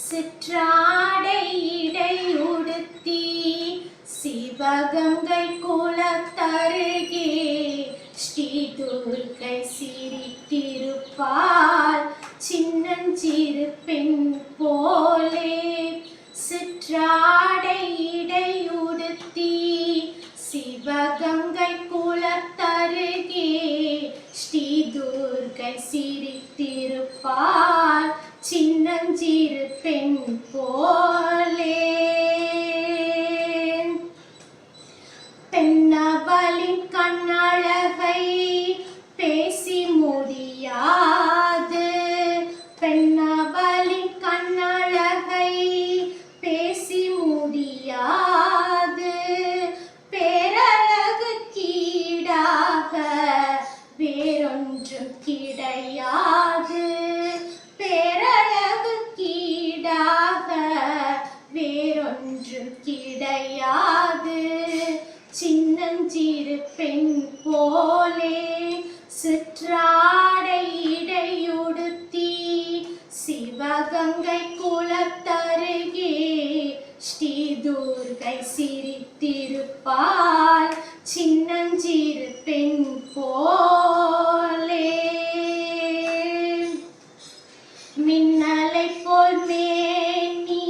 சிற்றாடை இடை உடுத்தி சிவகங்கை குலத்தருகே ஸ்ரீ துர்க்கை சிரித்திருப்பாள் சின்னஞ்சிறு பெண் போலே. சிற்றாடை இடை உடுத்தி சிவகங்கை குலத்தருகே ஸ்ரீ துர்க்கை சிரித்திருப்பாள் சின்னஞ்சிறு பெண் போலே. பெண்ணவளின் கண்ணழகை பேசி முடியாது, பெண்ணவளின் கண்ணழகை பேசி முடியாது. பேரழகு கீடாக வேறொன்றும் கிடையாது, பேரழகு கீடாக வேறொன்றும் கிடையாது. சின்னஞ்சிறு பெண் போலே சிற்றாடை இடையுடுத்தி சிவகங்கை குலத்தருகே ஸ்ரீ துர்க்கை சிரித்திருப்பாள் சின்னஞ்சிறு பெண் போலே. மின்னலை போல் மேனி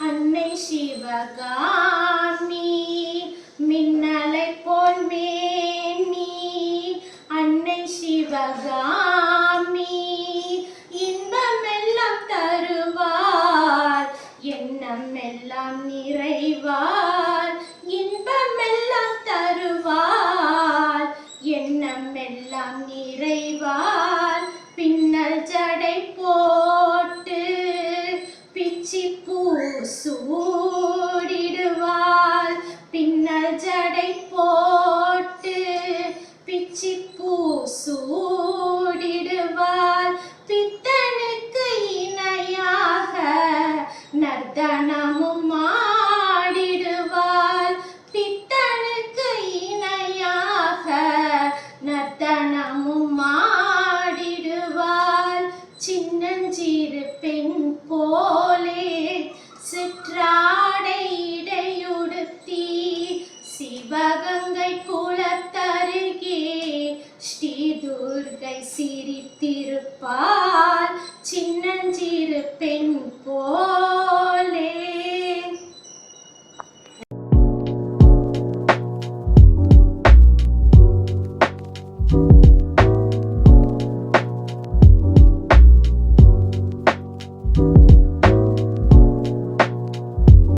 அன்னை சிவகாமி, மின்னலை போல் மேனி அன்னை சிவகாமி. இன்பமெல்லாம் தருவார் எண்ணமெல்லாம் நிறைவார், இன்பமெல்லாம் தருவார் எண்ணமெல்லாம் நிறைவார். பின்னல் ஜடை போட்டு பிச்சி பூ சூடிடுவாள், பின்னல் ஜடை போட்டு பிச்சி பூ சூடிடுவாள். பித்தனுக்கு இணையாக நர்த்தனமும் ஆடிடுவாள், பித்தனுக்கு இணையாக நர்த்தனமும் ஆடிடுவாள். சின்னஞ்சிறு பெண் போலே சிற்றாடை இடையுடுத்தி சிவகங்கை குலத்தருகே ஸ்ரீ துர்க்கை சிரித்திருப்பாள்